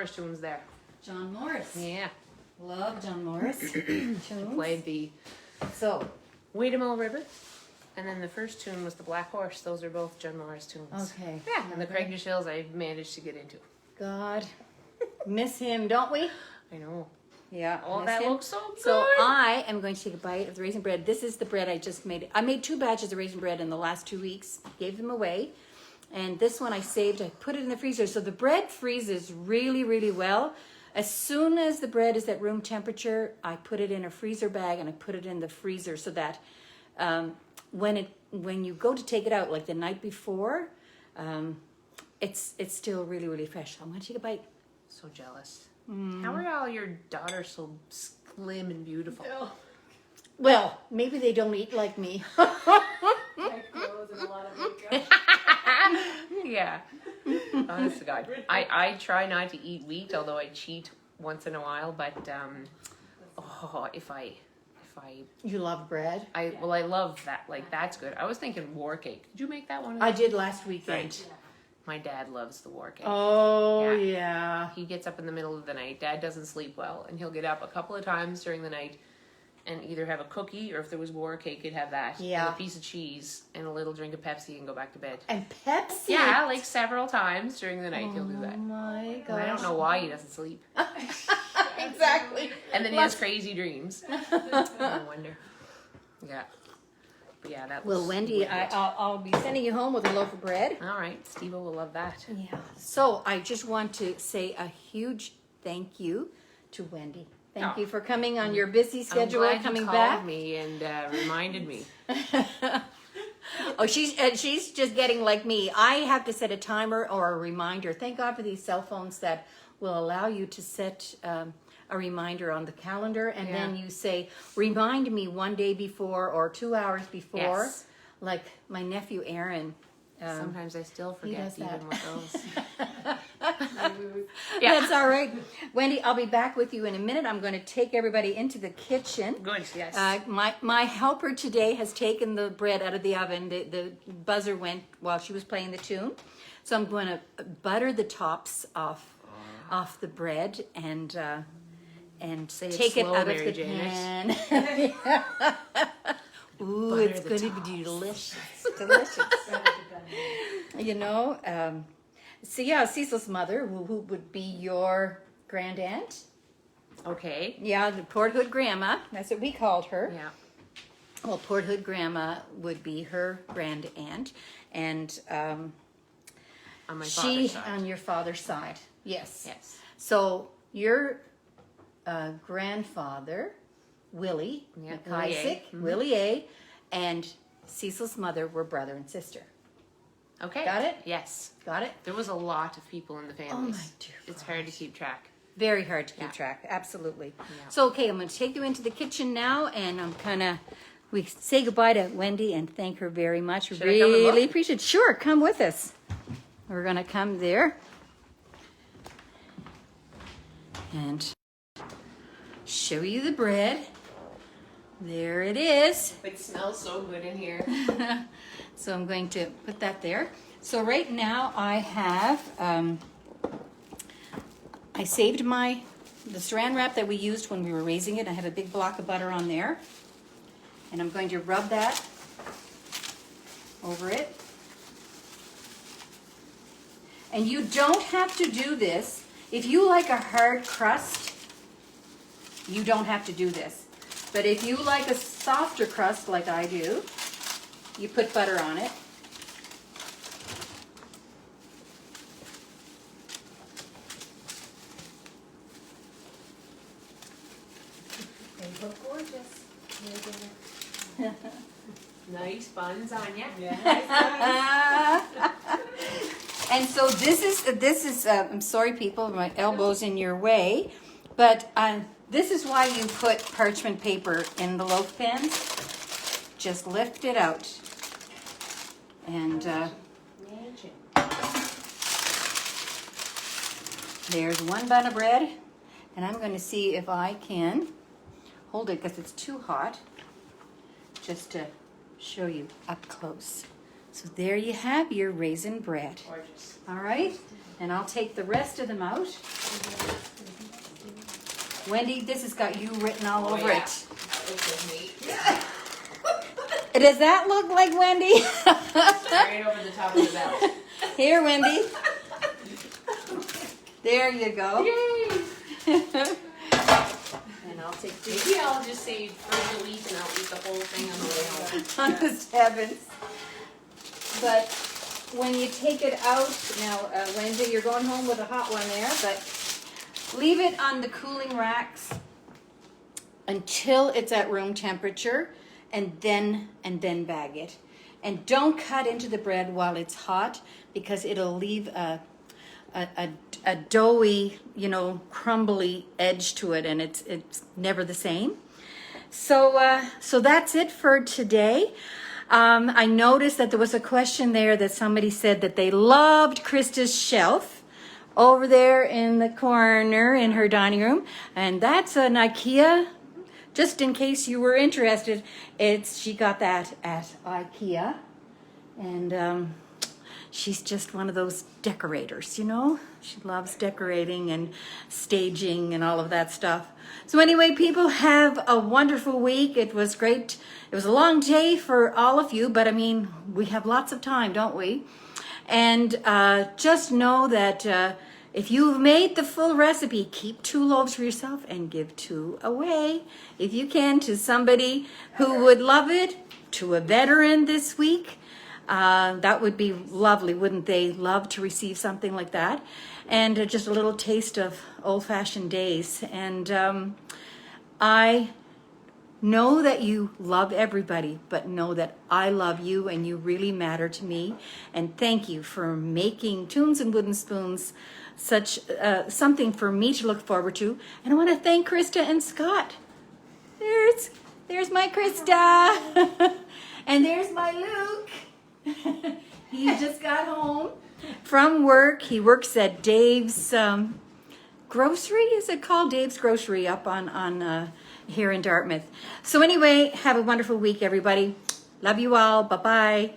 Morris tunes there. John Morris. Yeah. Love John Morris. Tunes. Played the So, Wademill River. And then the first tune was the Black Horse. Those are both John Morris tunes. okay. Yeah, and the Craignish Hills I managed to get into. God, miss him, don't we? I know. Yeah. Oh, miss that him. looks so good. So I am going to take a bite of the raisin bread. This is the bread I just made. I made 2 batches of raisin bread in the last 2 weeks. Gave them away. And this one I saved. I put it in the freezer. So the bread freezes really, really well. As soon as the bread is at room temperature, I put it in a freezer bag and I put it in the freezer so that when you go to take it out, like the night before, it's still really, really fresh. I'm going to take a bite. So jealous. How are all your daughters so slim and beautiful? Well, maybe they don't eat like me. Yeah. Honest to God. I try not to eat wheat, although I cheat once in a while, but if I You love bread? I love that. Like, that's good. I was thinking war cake. Did you make that one? I did last weekend. Right. My dad loves the war cake. Oh, Yeah. yeah. He gets up in the middle of the night. Dad doesn't sleep well, and he'll get up a couple of times during the night and either have a cookie, or if there was war cake, he'd have that. Yeah. And a piece of cheese and a little drink of Pepsi and go back to bed. And Pepsi? Yeah, like several times during the night he'll do that. Oh my And gosh. I don't know why he doesn't sleep. Exactly. And then he has crazy dreams. No wonder. Yeah. But yeah, that was Well, Wendy, I'll be sending you home with a loaf of bread. all right, Steve will love that. Yeah. So I just want to say a huge thank you to Wendy. Thank Oh. you for coming on your busy schedule, I'm glad coming you called back. me and reminded me. Oh, she's just getting like me. I have to set a timer or a reminder. Thank God for these cell phones that will allow you to set a reminder on the calendar, and then you say, remind me 1 day before or 2 hours before. Yes. Like my nephew Aaron. Sometimes I still forget does that. even with those. That's all right. Wendy, I'll be back with you in a minute. I'm going to take everybody into the kitchen. Good, yes. My helper today has taken the bread out of the oven. The buzzer went while she was playing the tune. So I'm going to butter the tops off the bread and take it slow, out of Mary the Janet. pan. Ooh, Butter it's the going to tops. be delicious. Delicious. You know, so yeah, Cecil's mother, who would be your grand aunt. Okay. Yeah, the Port Hood Grandma. That's what we called her. Yeah. Well, Port Hood Grandma would be her grand aunt, and On my she father's side. on your father's side. Yes. Yes. So your grandfather, Willie Yeah, McIsaac, Willie A. Willie A, and Cecil's mother were brother and sister. Okay. Got it? Yes. Got it? There was a lot of people in the families. Oh, my dear It's hard to keep track. Very hard to keep Yeah. track. Absolutely. Yeah. So, okay, I'm going to take you into the kitchen now, and we say goodbye to Wendy and thank her very much. Should I come and Really look? appreciate it. Sure, come with us. We're going to come there and show you the bread. There it is. It smells so good in here. So I'm going to put that there. So right now I have, I saved the saran wrap that we used when we were raising it. I have a big block of butter on there. And I'm going to rub that over it. And you don't have to do this. If you like a hard crust, you don't have to do this. But if you like a softer crust like I do, you put butter on it. They look gorgeous. Nice buns on ya. And so this is. I'm sorry, people, my elbow's in your way, but this is why you put parchment paper in the loaf pans. Just lift it out, and there's one bun of bread, and I'm going to see if I can hold it because it's too hot. Just to show you up close. So there you have your raisin bread. Gorgeous. All right, and I'll take the rest of them out. Wendy, this has got you written all over yeah. it. Okay, Does that look like Wendy? right over the top of the belt. Here, Wendy. There you go. Yay! And I'll take these Maybe I'll just say first a week and I'll eat the whole thing on the way home. on the 7th. But when you take it out, now, Wendy, you're going home with a hot one there, but leave it on the cooling racks until it's at room temperature, and then bag it. And don't cut into the bread while it's hot, because it'll leave a doughy, crumbly edge to it, and it's never the same. So that's it for today. I noticed that there was a question there that somebody said that they loved Krista's shelf over there in the corner in her dining room, and that's an IKEA. Just in case you were interested, she got that at IKEA, and she's just one of those decorators, She loves decorating and staging and all of that stuff. So anyway, people, have a wonderful week. It was great. It was a long day for all of you, but we have lots of time, don't we? And just know that if you've made the full recipe, keep 2 loaves for yourself and give 2 away, if you can, to somebody who would love it, to a veteran this week. That would be lovely, wouldn't they? Love to receive something like that. And just a little taste of old-fashioned days. And I know that you love everybody, but know that I love you and you really matter to me. And thank you for making Tunes and Wooden Spoons such something for me to look forward to. And I want to thank Krista and Scott. There's my Krista. And there's my Luke. He just got home from work. He works at Dave's Grocery. Is it called Dave's Grocery up on here in Dartmouth? So anyway, have a wonderful week, everybody. Love you all. Bye-bye.